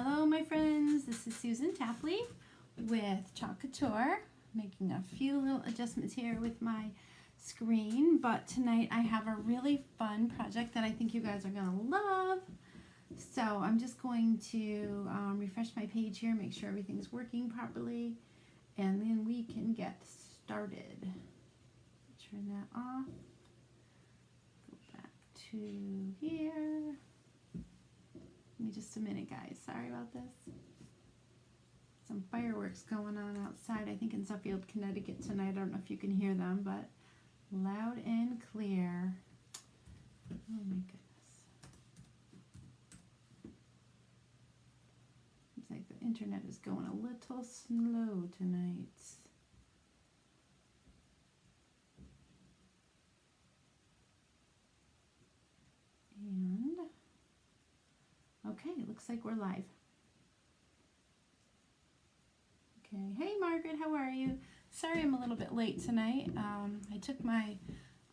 Hello my friends, this is Susan Tapley with Club Couture, making a few little adjustments here with my screen, but tonight I have a really fun project that I think you guys are going to love. So I'm just going to refresh my page here, make sure everything's working properly, and then we can get started. Turn that off, go back to here. Give me just a minute, guys. Sorry about this. Some fireworks going on outside, I think in Suffield, Connecticut tonight. I don't know if you can hear them, but loud and clear. Oh my goodness. Seems like the internet is going a little slow tonight. And okay, looks like we're live. Okay, hey Margaret, how are you? Sorry I'm a little bit late tonight. I took my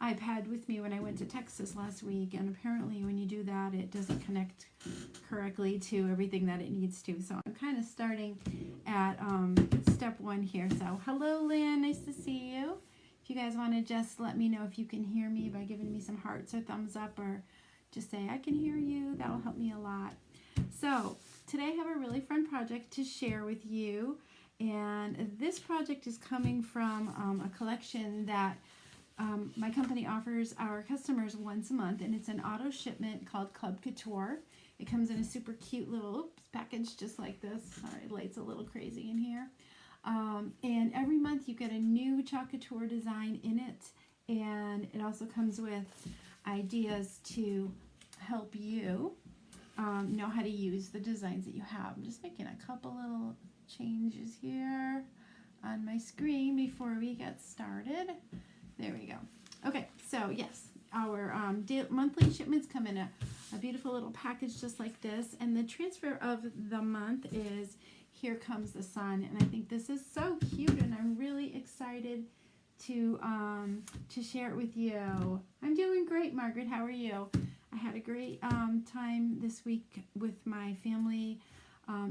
iPad with me when I went to Texas last week, and apparently when you do that, it doesn't connect correctly to everything that it needs to. So I'm kind of starting at step one here. So hello Lynn, nice to see you. If you guys want to just let me know if you can hear me by giving me some hearts or thumbs up, or just say I can hear you. That'll help me a lot. So today I have a really fun project to share with you, and this project is coming from a collection that my company offers our customers once a month, and it's an auto shipment called Club Couture. It comes in a super cute little package just like this. Sorry, light's a little crazy in here. And every month you get a new Club Couture design in it, and it also comes with ideas to help you know how to use the designs that you have. I'm just making a couple little changes here on my screen before we get started. There we go. Okay, so yes, our monthly shipments come in a beautiful little package just like this, and the transfer of the month is Here Comes the Sun, and I think this is so cute, and I'm really excited to share it with you. I'm doing great, Margaret. How are you? I had a great time this week with my family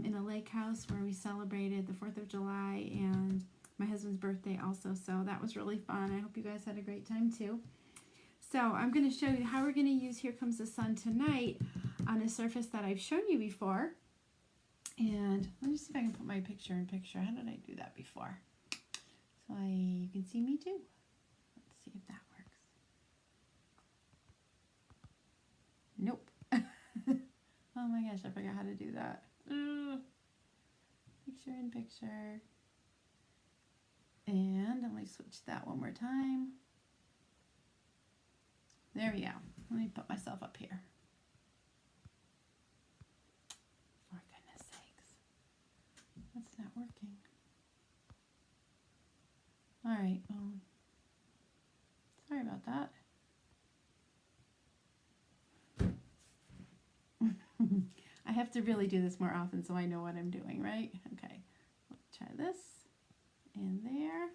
in a lake house where we celebrated the 4th of July and my husband's birthday also. So that was really fun. I hope you guys had a great time too. So I'm going to show you how we're going to use Here Comes the Sun tonight on a surface that I've shown you before. And let me see if I can put my picture in picture. How did I do that before? So you can see me too. Let's see if that works. Nope. Oh my gosh, I forgot how to do that. Picture in picture. And let me switch that one more time. There we go. Let me put myself up here. For goodness sakes. That's not working. All right, sorry about that. I have to really do this more often so I know what I'm doing, right? Okay, let's try this and there.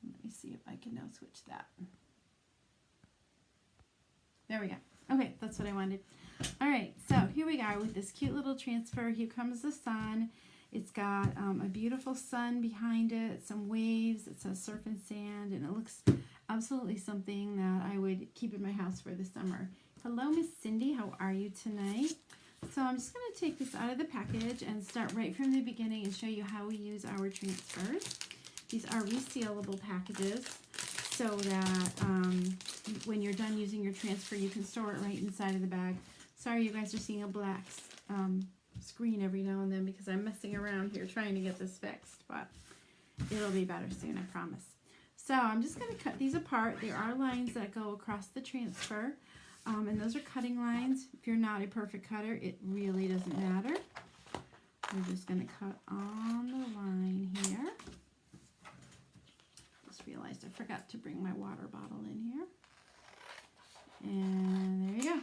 Let me see if I can now switch that. There we go. Okay, that's what I wanted. All right, so here we are with this cute little transfer. Here Comes the Sun. It's got a beautiful sun behind it, some waves, it says surf and sand, and it looks absolutely something that I would keep in my house for the summer. Hello, Miss Cindy, how are you tonight? So I'm just going to take this out of the package and start right from the beginning and show you how we use our transfers. These are resealable packages so that when you're done using your transfer, you can store it right inside of the bag. Sorry you guys are seeing a black screen every now and then because I'm messing around here trying to get this fixed, but it'll be better soon, I promise. So I'm just going to cut these apart. There are lines that go across the transfer, and those are cutting lines. If you're not a perfect cutter, it really doesn't matter. We're just going to cut on the line here. Just realized I forgot to bring my water bottle in here. And there you go.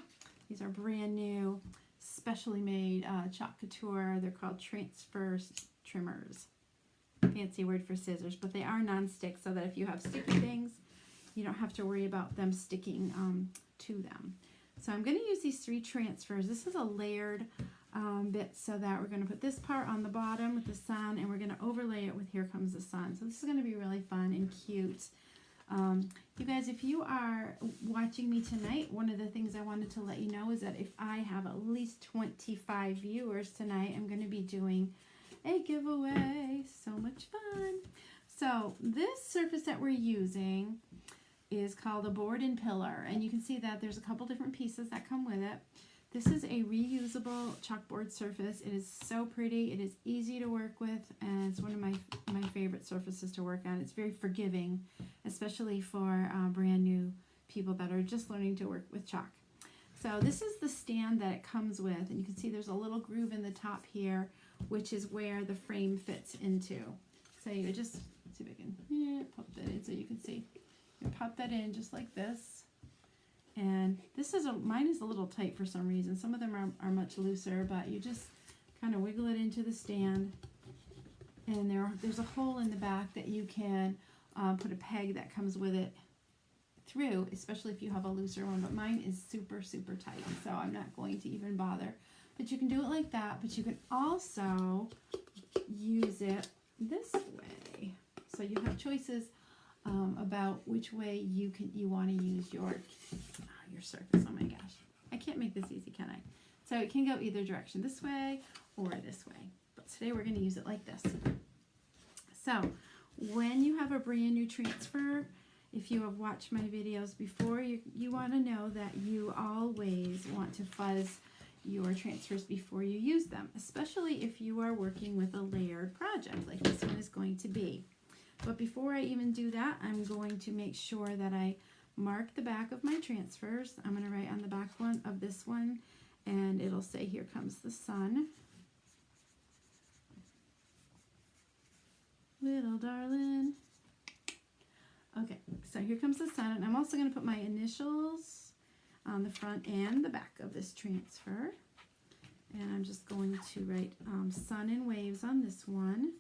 These are brand new, specially made Club Couture. They're called transfer trimmers. Fancy word for scissors, but they are non-stick so that if you have sticky things, you don't have to worry about them sticking to them. So I'm going to use these 3 transfers. This is a layered bits, so that we're going to put this part on the bottom with the sun, and we're going to overlay it with Here Comes the Sun. So this is going to be really fun and cute. You guys, if you are watching me tonight, one of the things I wanted to let you know is that if I have at least 25 viewers tonight, I'm going to be doing a giveaway. So much fun. So this surface that we're using is called a board and pillar, and you can see that there's a couple different pieces that come with it. This is a reusable chalkboard surface. It is so pretty. It is easy to work with, and it's one of my favorite surfaces to work on. It's very forgiving, especially for brand new people that are just learning to work with chalk. So this is the stand that it comes with, and you can see there's a little groove in the top here, which is where the frame fits into. So you just see if I can pop that in so you can see. You pop that in just like this. And this is mine is a little tight for some reason. Some of them are much looser, but you just kind of wiggle it into the stand. And there's a hole in the back that you can put a peg that comes with it through, especially if you have a looser one. But mine is super, super tight, so I'm not going to even bother. But you can do it like that, but you can also use it this way. So you have choices about which way you want to use your surface. Oh my gosh, I can't make this easy, can I? So it can go either direction, this way or this way. But today we're going to use it like this. So when you have a brand new transfer, if you have watched my videos before, you want to know that you always want to fuzz your transfers before you use them, especially if you are working with a layered project like this one is going to be. But before I even do that, I'm going to make sure that I mark the back of my transfers. I'm going to write on the back one of this one, and it'll say, Here Comes the Sun. Little darling. Okay, so here comes the sun, and I'm also going to put my initials on the front and the back of this transfer. And I'm just going to write sun and waves on this one.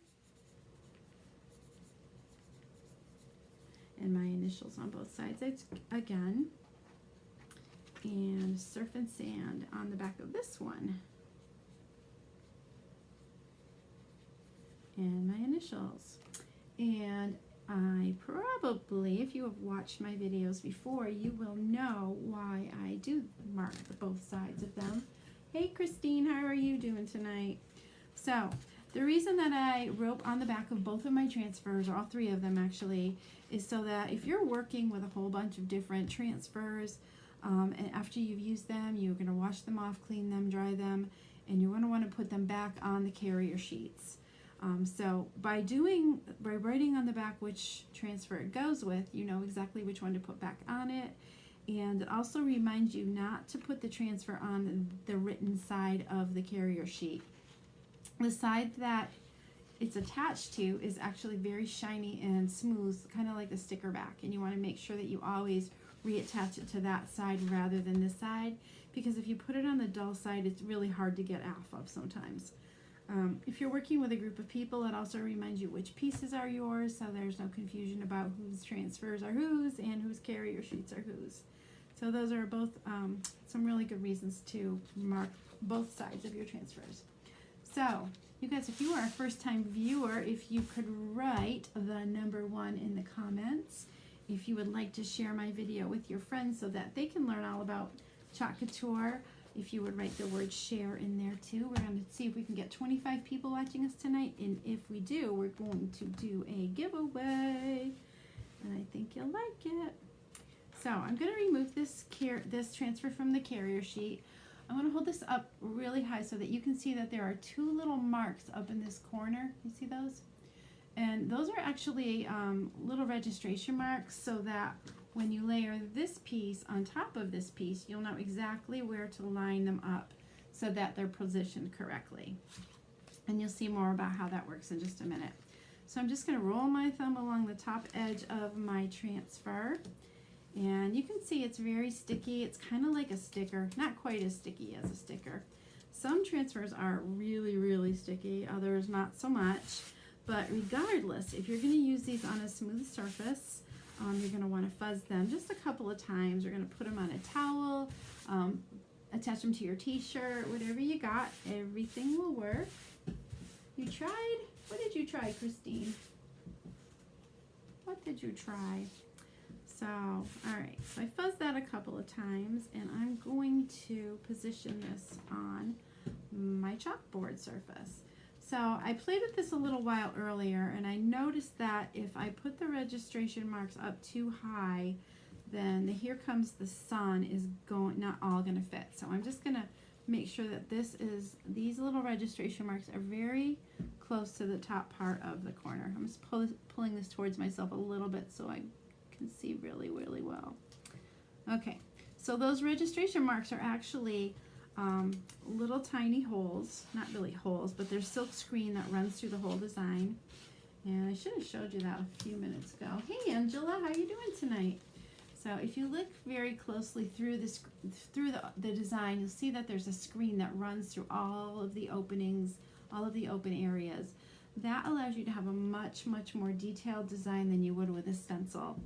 And my initials on both sides again. And surf and sand on the back of this one. And my initials. And I probably, if you have watched my videos before, you will know why I do mark both sides of them. Hey Christine, how are you doing tonight? So the reason that I wrote on the back of both of my transfers, or all three of them actually, is so that if you're working with a whole bunch of different transfers, and after you've used them, you're going to wash them off, clean them, dry them, and you're going to want to put them back on the carrier sheets. So by writing on the back which transfer it goes with, you know exactly which one to put back on it. And it also reminds you not to put the transfer on the written side of the carrier sheet. The side that it's attached to is actually very shiny and smooth, kind of like the sticker back, and you want to make sure that you always reattach it to that side rather than this side, because if you put it on the dull side, it's really hard to get off of sometimes. If you're working with a group of people, it also reminds you which pieces are yours, so there's no confusion about whose transfers are whose and whose carrier sheets are whose. So those are both some really good reasons to mark both sides of your transfers. So you guys, if you are a first-time viewer, if you could write the number 1 in the comments, if you would like to share my video with your friends so that they can learn all about Chalk Couture. If you would write the word share in there too. We're going to see if we can get 25 people watching us tonight, and if we do, we're going to do a giveaway, and I think you'll like it. So I'm going to remove this transfer from the carrier sheet. I'm going to hold this up really high so that you can see that there are 2 little marks up in this corner. You see those? And those are actually little registration marks, so that when you layer this piece on top of this piece, you'll know exactly where to line them up so that they're positioned correctly. And you'll see more about how that works in just a minute. So I'm just going to roll my thumb along the top edge of my transfer. And you can see it's very sticky. It's kind of like a sticker, not quite as sticky as a sticker. Some transfers are really, really sticky, others not so much. But regardless, if you're going to use these on a smooth surface, you're going to want to fuzz them just a couple of times. You're going to put them on a towel, attach them to your t-shirt, whatever you got, everything will work. You tried? What did you try, Christine? What did you try? So, all right, so I fuzzed that a couple of times, and I'm going to position this on my chalkboard surface. So I played with this a little while earlier, and I noticed that if I put the registration marks up too high, then the Here Comes the Sun is not all going to fit. So I'm just going to make sure that these little registration marks are very close to the top part of the corner. I'm just pulling this towards myself a little bit so I can see really, really well. Okay, so those registration marks are actually little tiny holes, not really holes, but there's silk screen that runs through the whole design. And I should have showed you that a few minutes ago. Hey Angela, how you doing tonight? So if you look very closely through the design, you'll see that there's a screen that runs through all of the openings, all of the open areas. That allows you to have a much, much more detailed design than you would with a stencil,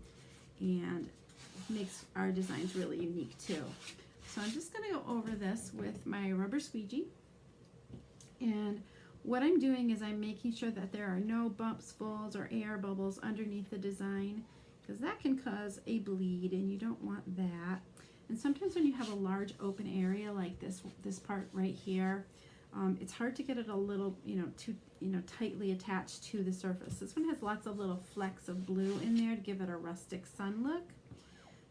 and makes our designs really unique too. So I'm just going to go over this with my rubber squeegee, and what I'm doing is I'm making sure that there are no bumps, folds, or air bubbles underneath the design, because that can cause a bleed and you don't want that. And sometimes when you have a large open area like this part right here, it's hard to get it a little, too, tightly attached to the surface. This one has lots of little flecks of blue in there to give it a rustic sun look.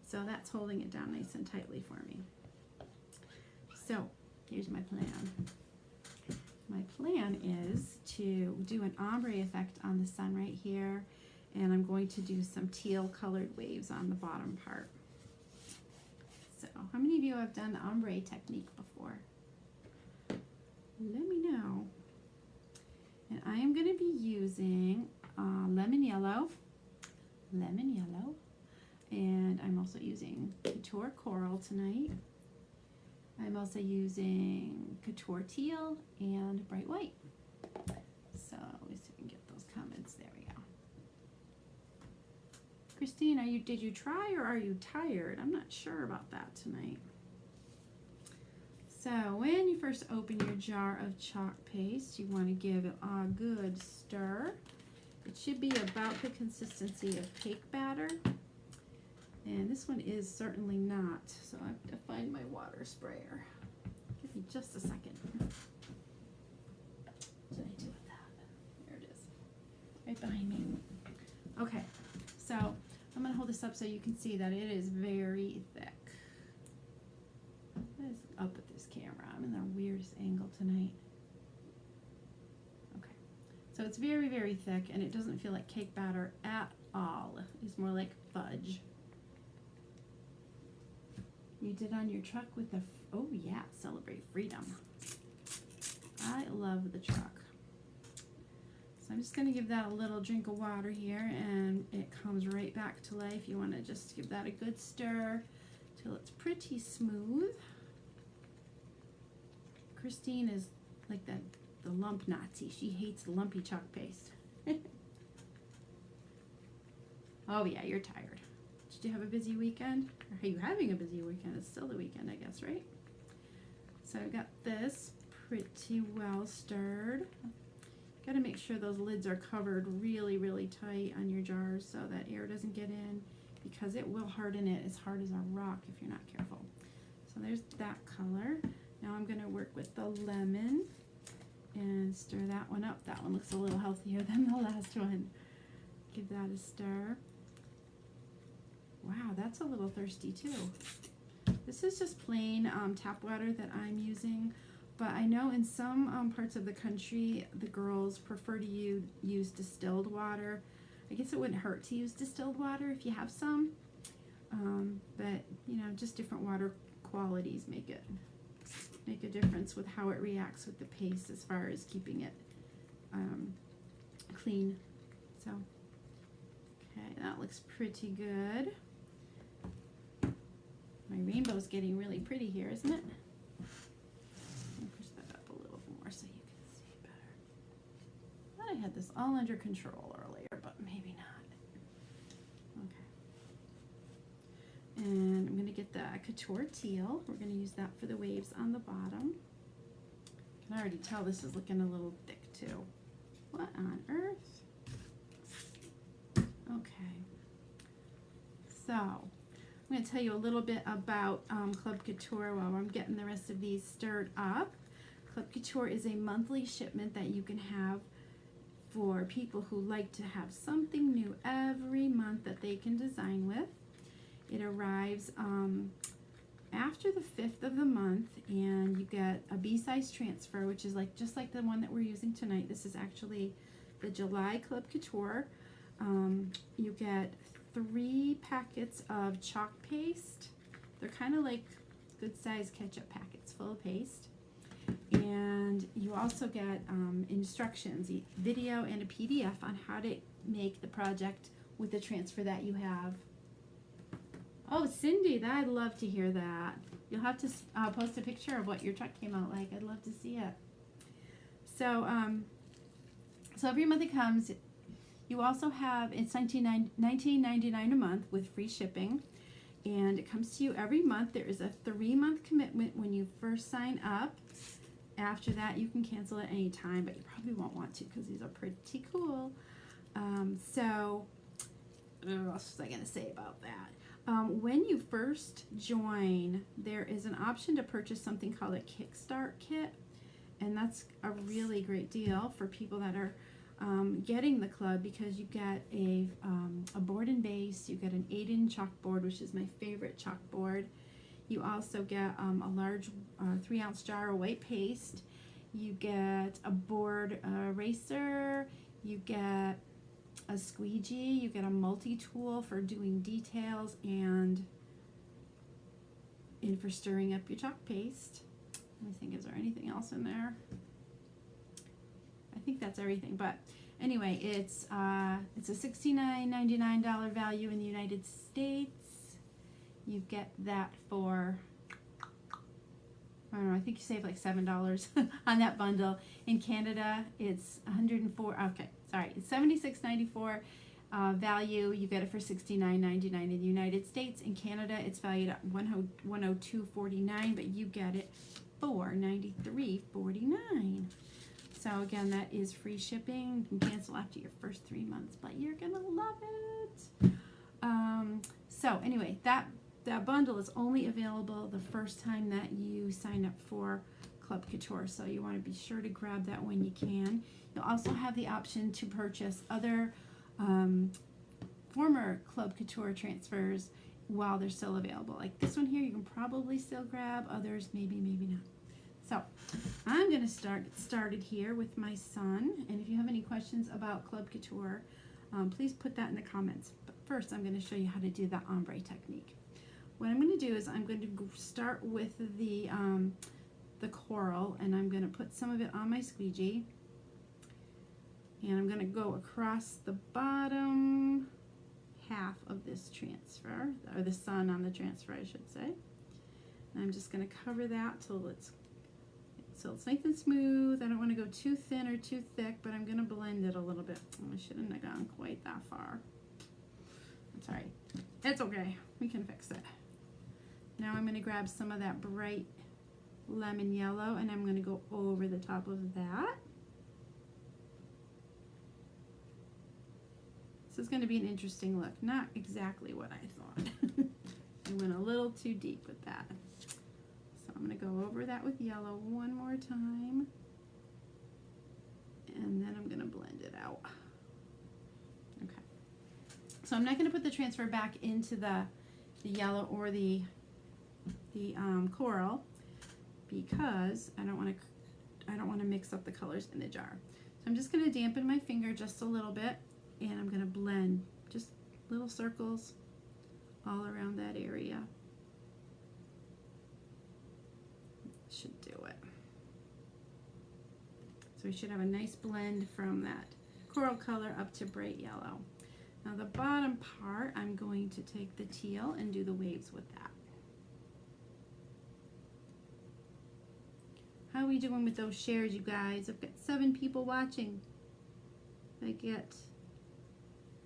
So that's holding it down nice and tightly for me. So here's my plan. My plan is to do an ombre effect on the sun right here, and I'm going to do some teal colored waves on the bottom part. So how many of you have done the ombre technique before? Let me know. And I am going to be using lemon yellow, and I'm also using Couture Coral tonight. I'm also using Couture Teal and Bright White. So let's see if we can get those comments. There we go. Christine, did you try or are you tired? I'm not sure about that tonight. So when you first open your jar of chalk paste, you want to give it a good stir. It should be about the consistency of cake batter. And this one is certainly not, so I have to find my water sprayer. Give me just a second. What did I do with that? There it is, right behind me. Okay, so I'm going to hold this up so you can see that it is very thick. What is up with this camera? I'm in the weirdest angle tonight. Okay, so it's very, very thick, and it doesn't feel like cake batter at all. It's more like fudge. You did on your truck with the, oh yeah, celebrate freedom. I love the truck. So I'm just going to give that a little drink of water here, and it comes right back to life. You want to just give that a good stir till it's pretty smooth. Christine is like the lump Nazi. She hates lumpy chalk paste. Oh yeah, you're tired. Did you have a busy weekend? Or are you having a busy weekend? It's still the weekend, I guess, right? So I've got this pretty well stirred. Got to make sure those lids are covered really, really tight on your jars so that air doesn't get in, because it will harden it as hard as a rock if you're not careful. So there's that color. Now I'm going to work with the lemon and stir that one up. That one looks a little healthier than the last one. Give that a stir. Wow, that's a little thirsty too. This is just plain tap water that I'm using, but I know in some parts of the country the girls prefer to use distilled water. I guess it wouldn't hurt to use distilled water if you have some, but just different water qualities make a difference with how it reacts with the paste as far as keeping it clean. So okay, that looks pretty good. My rainbow's getting really pretty here, isn't it? Let me push that up a little more so you can see it better. I thought I had this all under control earlier, but maybe not. And I'm going to get the Couture Teal. We're going to use that for the waves on the bottom. I can already tell this is looking a little thick too. What on earth? Okay. So, I'm going to tell you a little bit about Club Couture while I'm getting the rest of these stirred up. Club Couture is a monthly shipment that you can have for people who like to have something new every month that they can design with. It arrives after the 5th of the month, and you get a B-size transfer, which is just like the one that we're using tonight. This is actually the July Club Couture. You get 3 packets of chalk paste. They're kind of like good-sized ketchup packets full of paste. And you also get instructions, a video and a PDF on how to make the project with the transfer that you have. Oh, Cindy, I'd love to hear that. You'll have to post a picture of what your truck came out like. I'd love to see it. So, so every month it comes. You also have, it's $19.99 a month with free shipping. And it comes to you every month. There is a 3-month commitment when you first sign up. After that, you can cancel at any time, but you probably won't want to because these are pretty cool. So, what else was I going to say about that? When you first join, there is an option to purchase something called a Kickstart Kit, and that's a really great deal for people that are getting the club, because you get a board and base, you get an 8-inch chalkboard, which is my favorite chalkboard. You also get a large 3-ounce jar of white paste. You get a board eraser. You get a squeegee. You get a multi-tool for doing details and for stirring up your chalk paste. Let me think, is there anything else in there? I think that's everything. But anyway, it's a $69.99 value in the United States. You get that for, I don't know, I think you save like $7 on that bundle. In Canada, it's it's $76.94 value. You get it for $69.99 in the United States. In Canada, it's valued at $102.49, but you get it for $93.49. So again, that is free shipping. You can cancel after your first 3 months, but you're gonna love it. So anyway, that bundle is only available the first time that you sign up for Club Couture, so you want to be sure to grab that when you can. You'll also have the option to purchase other former Club Couture transfers while they're still available. Like this one here, you can probably still grab. Others, maybe not. So I'm going to get started here with my son, and if you have any questions about Club Couture, please put that in the comments. But first, I'm going to show you how to do the Ombre Technique. What I'm going to do is I'm going to start with the coral, and I'm going to put some of it on my squeegee, and I'm going to go across the bottom half of this transfer, or the sun on the transfer, I should say. And I'm just going to cover that till it's nice and smooth. I don't want to go too thin or too thick, but I'm going to blend it a little bit. Oh, I shouldn't have gone quite that far. That's all right. It's okay. We can fix it. Now I'm going to grab some of that bright lemon yellow, and I'm going to go over the top of that. This is going to be an interesting look. Not exactly what I thought. I went a little too deep with that. So I'm going to go over that with yellow one more time. And then I'm going to blend it out. Okay. So I'm not going to put the transfer back into the yellow or the coral, because I don't want to mix up the colors in the jar. So I'm just going to dampen my finger just a little bit, and I'm going to blend just little circles all around that area. Should do it. So we should have a nice blend from that coral color up to bright yellow. Now the bottom part, I'm going to take the teal and do the waves with that. How are we doing with those shares, you guys? I've got 7 people watching. I get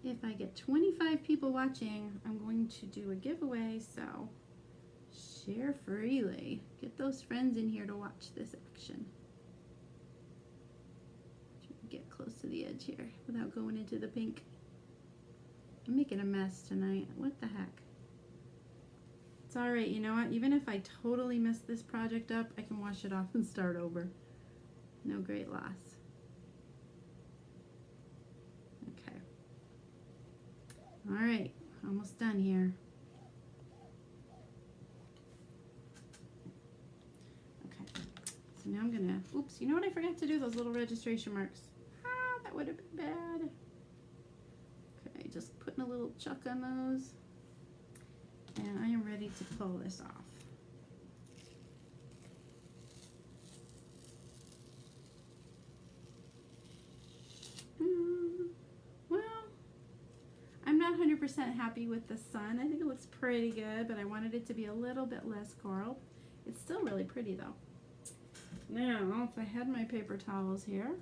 if I get 25 people watching, I'm going to do a giveaway, so share freely. Get those friends in here to watch this action. Get close to the edge here without going into the pink. I'm making a mess tonight. What the heck? It's alright, you know what? Even if I totally mess this project up, I can wash it off and start over. No great loss. Okay. Alright, almost done here. Okay, so now I'm gonna, oops, you know what I forgot to do? Those little registration marks. Ah, that would have been bad. Okay, just putting a little chuck on those. And I am ready to pull this off. Well, I'm not 100% happy with the sun. I think it looks pretty good, but I wanted it to be a little bit less coral. It's still really pretty though. Now, if I had my paper towels here,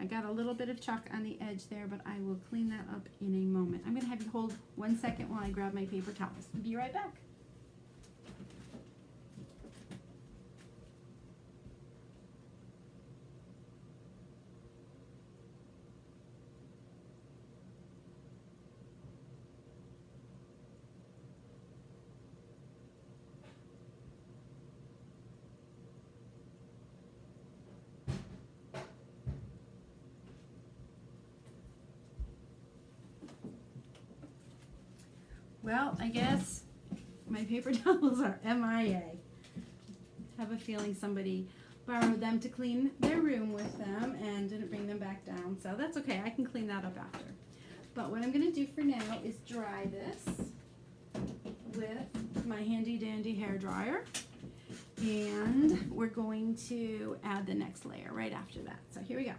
I got a little bit of chalk on the edge there, but I will clean that up in a moment. I'm going to have you hold 1 second while I grab my paper towels. Be right back. Well, I guess my paper towels are MIA. Have a feeling somebody borrowed them to clean their room with them and didn't bring them back down. So that's okay. I can clean that up after. But what I'm going to do for now is dry this with my handy dandy hair dryer. And we're going to add the next layer right after that. So here we go.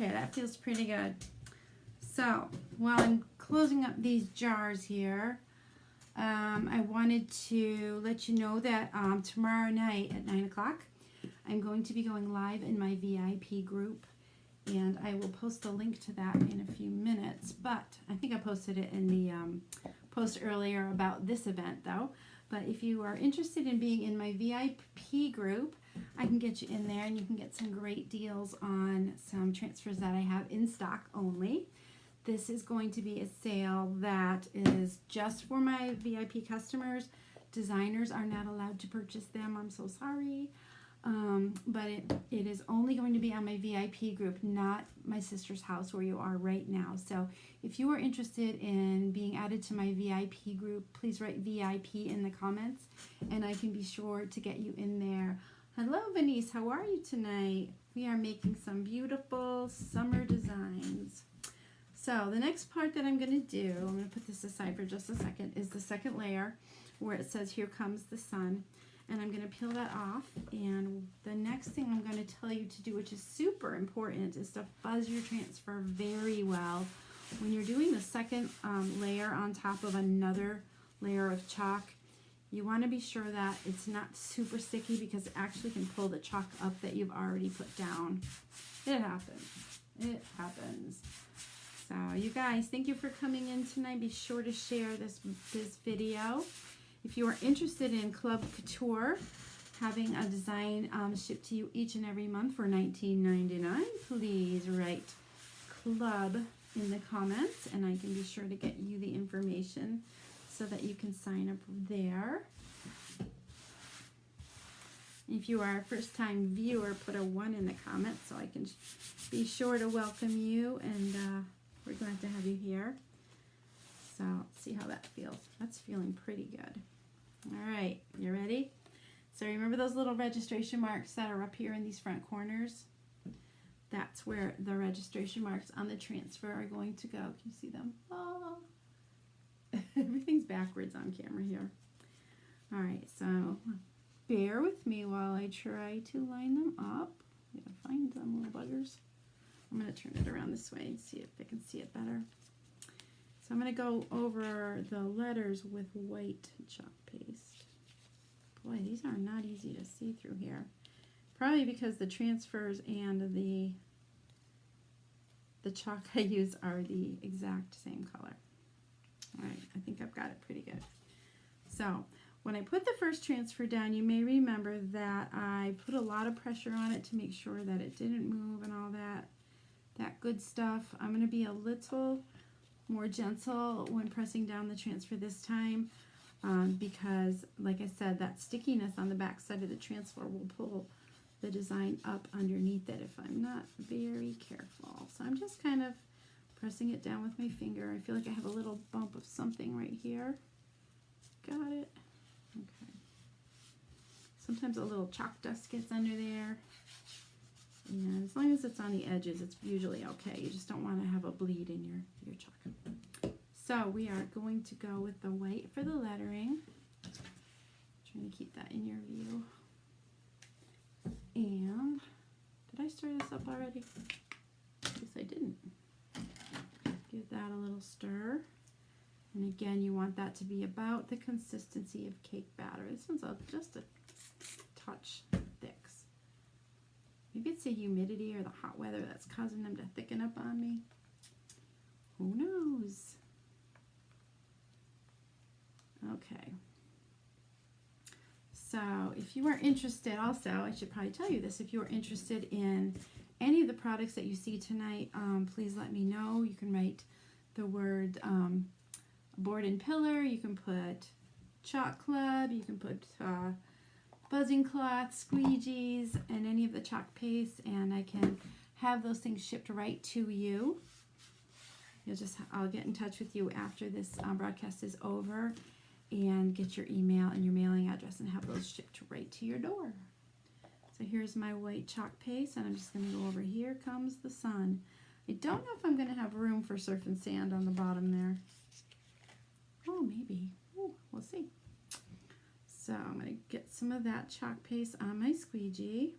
Okay, that feels pretty good. So, while I'm closing up these jars here, I wanted to let you know that tomorrow night at 9 o'clock, I'm going to be going live in my VIP group, and I will post a link to that in a few minutes, but I think I posted it in the post earlier about this event though. But if you are interested in being in my VIP group, I can get you in there and you can get some great deals on some transfers that I have in stock only. This is going to be a sale that is just for my VIP customers. Designers are not allowed to purchase them. I'm so sorry. But it is only going to be on my VIP group, not my sister's house where you are right now. So if you are interested in being added to my VIP group, please write VIP in the comments and I can be sure to get you in there. Hello, Venice. How are you tonight? We are making some beautiful summer designs. So the next part that I'm going to do, I'm going to put this aside for just a second, is the second layer where it says, "Here comes the sun." And I'm going to peel that off. And the next thing I'm going to tell you to do, which is super important, is to fuzz your transfer very well. When you're doing the second layer on top of another layer of chalk, you want to be sure that it's not super sticky because it actually can pull the chalk up that you've already put down. It happens. It happens. So you guys, thank you for coming in tonight. Be sure to share this video. If you are interested in Club Couture, having a design shipped to you each and every month for $19.99, please write club in the comments and I can be sure to get you the information so that you can sign up there. If you are a first-time viewer, put a 1 in the comments so I can be sure to welcome you, and we're glad to have you here. So let's see how that feels. That's feeling pretty good. All right, you ready? So remember those little registration marks that are up here in these front corners? That's where the registration marks on the transfer are going to go. Can you see them? Oh. Everything's backwards on camera here. All right, so bear with me while I try to line them up. I gotta find them little buggers. I'm gonna turn it around this way and see if I can see it better. So I'm gonna go over the letters with white chalk paste. Boy, these are not easy to see through here. Probably because the transfers and the chalk I use are the exact same color. All right, I think I've got it pretty good. So when I put the first transfer down, you may remember that I put a lot of pressure on it to make sure that it didn't move and all that good stuff. I'm going to be a little more gentle when pressing down the transfer this time because, like I said, that stickiness on the back side of the transfer will pull the design up underneath it if I'm not very careful. So I'm just kind of pressing it down with my finger. I feel like I have a little bump of something right here. Got it? Okay. Sometimes a little chalk dust gets under there. And as long as it's on the edges, it's usually okay. You just don't want to have a bleed in your chalk. So we are going to go with the white for the lettering. Trying to keep that in your view. And did I stir this up already? I guess I didn't. Give that a little stir. And again, you want that to be about the consistency of cake batter. This one's just a touch thick. Maybe it's the humidity or the hot weather that's causing them to thicken up on me. Who knows? Okay. So if you are interested also, I should probably tell you this, if you are interested in any of the products that you see tonight, please let me know. You can write the word board and pillar, you can put chalk club, you can put buzzing cloth, squeegees, and any of the chalk paste, and I can have those things shipped right to you. I'll get in touch with you after this broadcast is over and get your email and your mailing address and have those shipped right to your door. So here's my white chalk paste, and I'm just going to go over Here Comes the Sun. I don't know if I'm going to have room for surf and sand on the bottom there. Oh, maybe. Ooh, we'll see. So I'm going to get some of that chalk paste on my squeegee,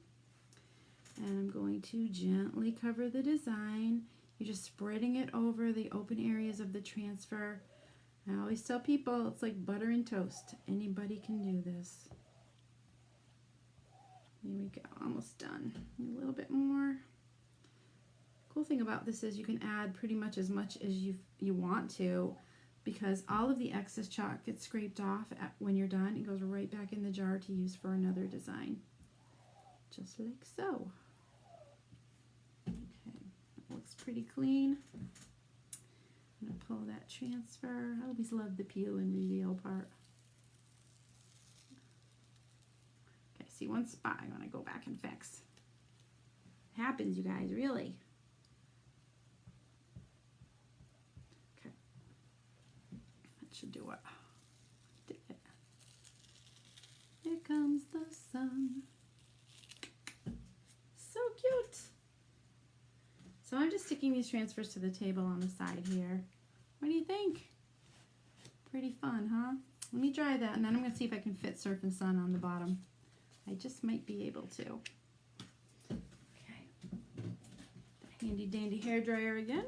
and I'm going to gently cover the design. You're just spreading it over the open areas of the transfer. I always tell people it's like butter and toast. Anybody can do this. Here we go, almost done. A little bit more. Cool thing about this is you can add pretty much as you want to, because all of the excess chalk gets scraped off when you're done. It goes right back in the jar to use for another design. Just like so. Okay, that looks pretty clean. I'm going to pull that transfer. I always love the peel and reveal part. Okay, see one spot I want to go back and fix. It happens, you guys, really. Okay. That should do it. Did it. Here comes the sun. So cute. So I'm just sticking these transfers to the table on the side here. What do you think? Pretty fun, huh? Let me dry that, and then I'm going to see if I can fit Surf and Sun on the bottom. I just might be able to. Okay. The handy dandy hair dryer again.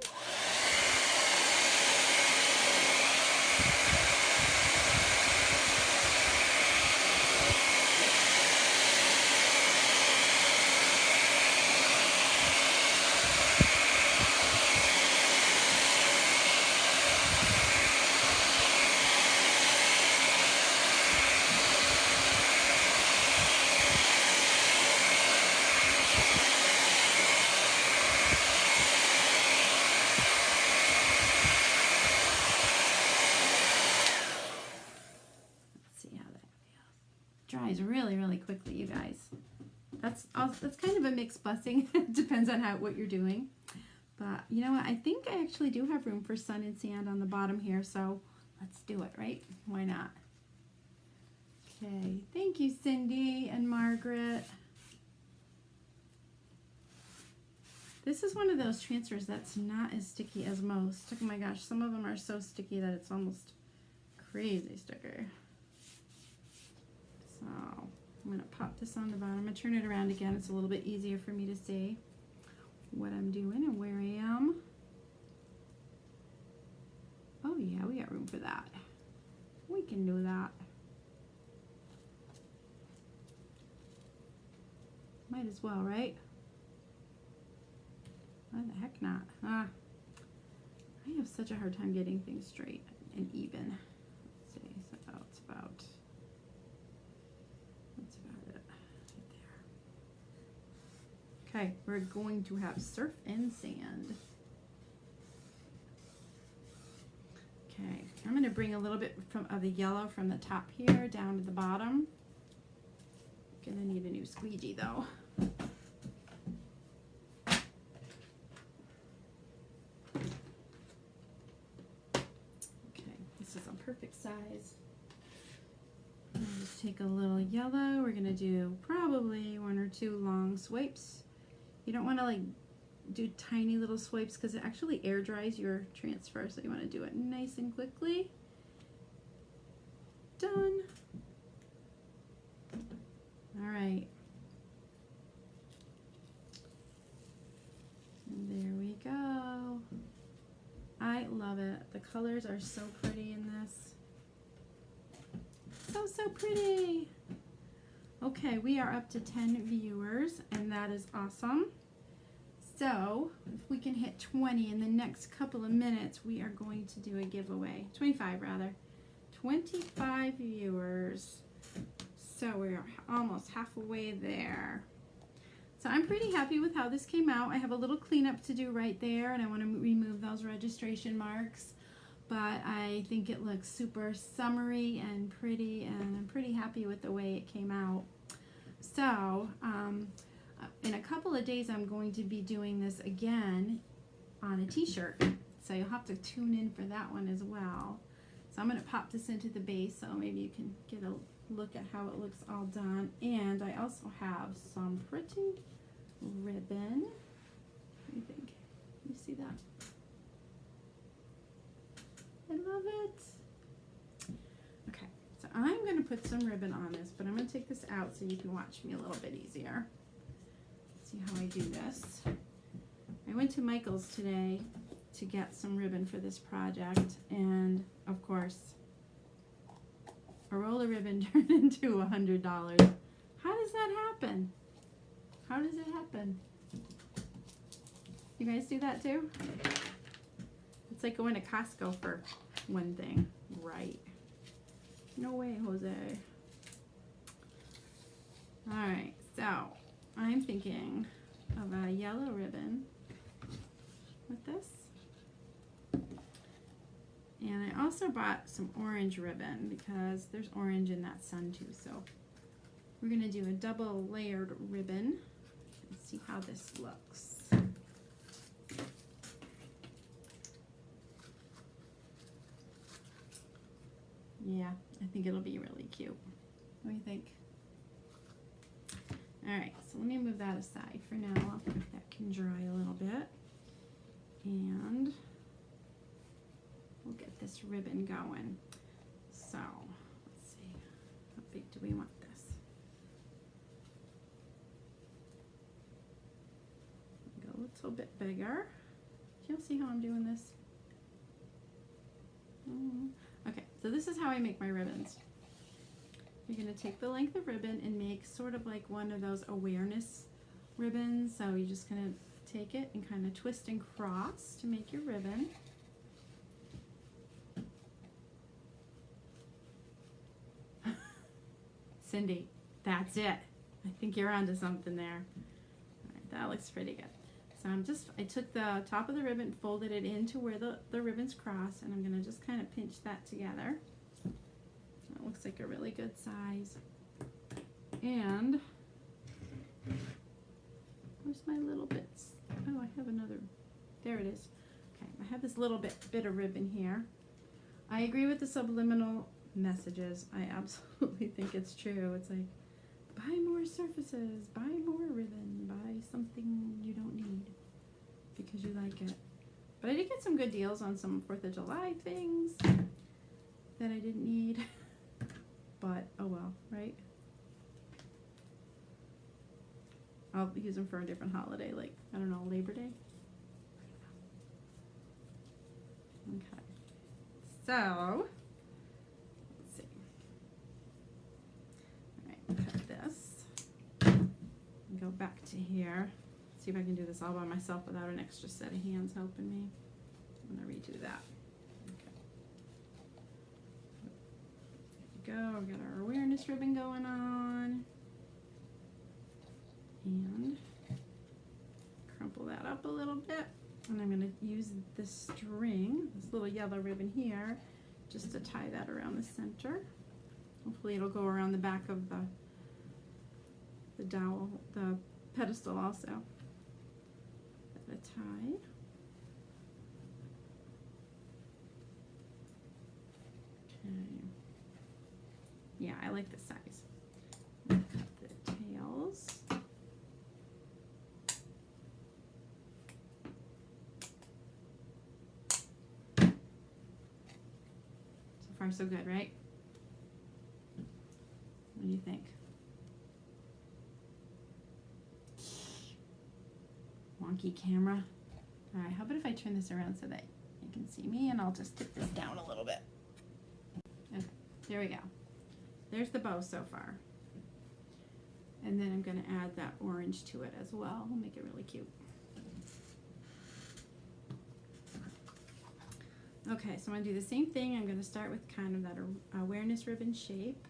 Dries really, really quickly, you guys. That's kind of a mixed blessing. It depends on what you're doing. But you know what? I think I actually do have room for sun and sand on the bottom here, so let's do it, right? Why not? Okay, thank you, Cindy and Margaret. This is one of those transfers that's not as sticky as most. Oh my gosh, some of them are so sticky that it's almost crazy sticker. So I'm going to pop this on the bottom. I'm going to turn it around again. It's a little bit easier for me to see what I'm doing and where I am. Oh yeah, we got room for that. We can do that. Might as well, right? Why the heck not? I have such a hard time getting things straight and even. Let's see, so that's about it right there. Okay, we're going to have surf and sand. Okay, I'm going to bring a little bit of the yellow from the top here down to the bottom. Gonna need a new squeegee though. Perfect size. I'll just take a little yellow. We're gonna do probably 1 or 2 long swipes. You don't want to like do tiny little swipes because it actually air dries your transfer, so you want to do it nice and quickly. Done. All right. And there we go. I love it. The colors are so pretty in this. So pretty. Okay, we are up to 10 viewers, and that is awesome. So, if we can hit 20 in the next couple of minutes, we are going to do a giveaway. 25 rather. 25 viewers. So we're almost halfway there. So I'm pretty happy with how this came out. I have a little cleanup to do right there, and I want to remove those registration marks. But I think it looks super summery and pretty, and I'm pretty happy with the way it came out. So in a couple of days, I'm going to be doing this again on a t-shirt. So you'll have to tune in for that one as well. So I'm going to pop this into the base so maybe you can get a look at how it looks all done. And I also have some pretty ribbon. What do you think? You see that? I love it. Okay, so I'm going to put some ribbon on this, but I'm going to take this out so you can watch me a little bit easier. See how I do this. I went to Michael's today to get some ribbon for this project, and of course, a roll of ribbon turned into $100. How does that happen? How does it happen? You guys do that too? It's like going to Costco for one thing, right? No way, Jose. All right, so I'm thinking of a yellow ribbon with this. And I also bought some orange ribbon because there's orange in that sun too. So we're going to do a double layered ribbon and see how this looks. Yeah, I think it'll be really cute. What do you think? All right, so let me move that aside for now. That can dry a little bit. And we'll get this ribbon going. So, let's see. How big do we want this? Go a little bit bigger. You'll see how I'm doing this. Okay, so this is how I make my ribbons. You're going to take the length of ribbon and make sort of like one of those awareness ribbons. So you're just going to take it and kind of twist and cross to make your ribbon. Cindy, that's it. I think you're onto something there. All right, that looks pretty good. So I took the top of the ribbon, folded it into where the ribbons cross, and I'm going to just kind of pinch that together. That looks like a really good size. And where's my little bits? Oh, I have another There it is. Okay, I have this little bit of ribbon here. I agree with the subliminal messages. I absolutely think it's true. It's like, buy more surfaces, buy more ribbon, buy something you don't need because you like it. But I did get some good deals on some 4th of July things that I didn't need. But, oh well, right? I'll use them for a different holiday, like, I don't know, Labor Day. Okay. So, let's see. All right, cut this. And go back to here. See if I can do this all by myself without an extra set of hands helping me. I'm going to redo that. Okay. There we go. We've got our awareness ribbon going on. And crumple that up a little bit. And I'm going to use this string, this little yellow ribbon here, just to tie that around the center. Hopefully it'll go around the back of the dowel, the pedestal also. Got a tie. Okay. Yeah, I like this size. Cut the tails. So far so good, right? What do you think? Wonky camera. All right, how about if I turn this around so that you can see me, and I'll just tip this down a little bit. Okay, there we go. There's the bow so far. And then I'm going to add that orange to it as well. We'll make it really cute. Okay, so I'm going to do the same thing. I'm going to start with kind of that awareness ribbon shape.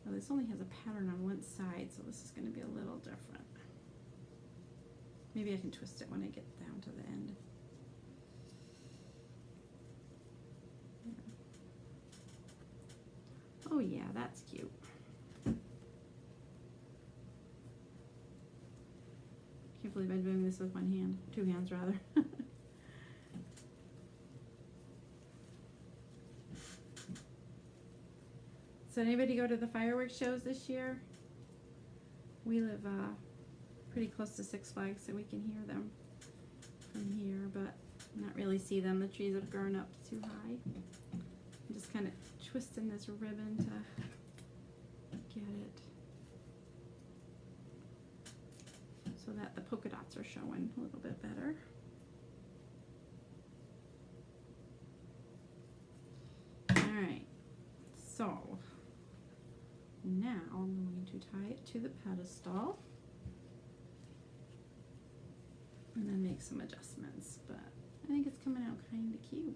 Well, this only has a pattern on one side, so this is going to be a little different. Maybe I can twist it when I get down to the end. Oh yeah, that's cute. Can't believe I'm doing this with one hand. 2 hands rather. So anybody go to the fireworks shows this year? We live pretty close to Six Flags, so we can hear them from here, but not really see them. The trees have grown up too high. I'm just kind of twisting this ribbon to get it so that the polka dots are showing a little bit better. All right, so now I'm going to tie it to the pedestal and then make some adjustments, but I think it's coming out kind of cute.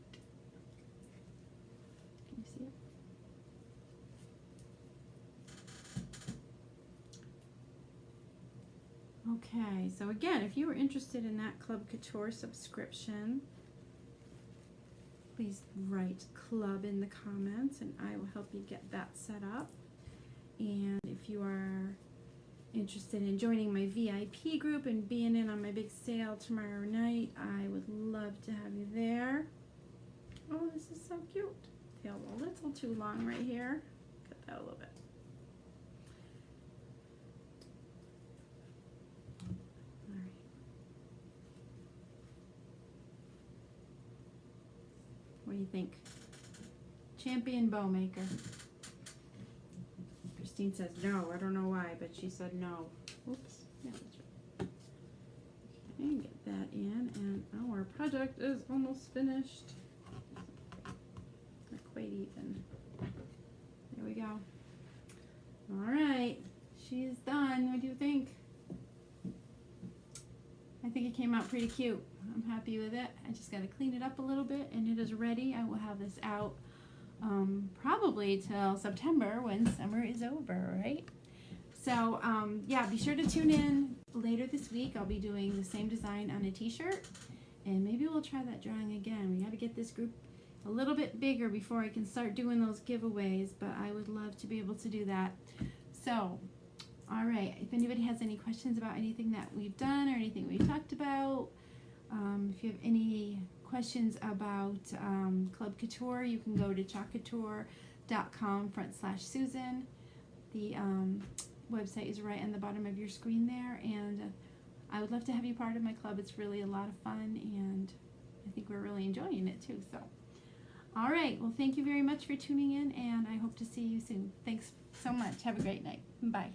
Can you see it? Okay, so again, if you were interested in that Club Couture subscription, please write club in the comments and I will help you get that set up. And if you are interested in joining my VIP group and being in on my big sale tomorrow night, I would love to have you there. Oh, this is so cute. Tail a little too long right here. Cut that a little bit. All right. What do you think? Champion bow maker. Christine says no. I don't know why, but she said no. Oops. Yeah, that's right. Okay, get that in, and our project is almost finished. Not quite even. There we go. All right, she's done. What do you think? I think it came out pretty cute. I'm happy with it. I just got to clean it up a little bit, and it is ready. I will have this out probably till September when summer is over, right? So yeah, be sure to tune in later this week. I'll be doing the same design on a t-shirt, and maybe we'll try that drawing again. We got to get this group a little bit bigger before I can start doing those giveaways, but I would love to be able to do that. So all right, if anybody has any questions about anything that we've done or anything we've talked about, If you have any questions about Club Couture, you can go to chalkcouture.com/Susan. The website is right on the bottom of your screen there, and I would love to have you part of my club. It's really a lot of fun, and I think we're really enjoying it too. So, all right. Well, thank you very much for tuning in, and I hope to see you soon. Thanks so much. Have a great night. Bye.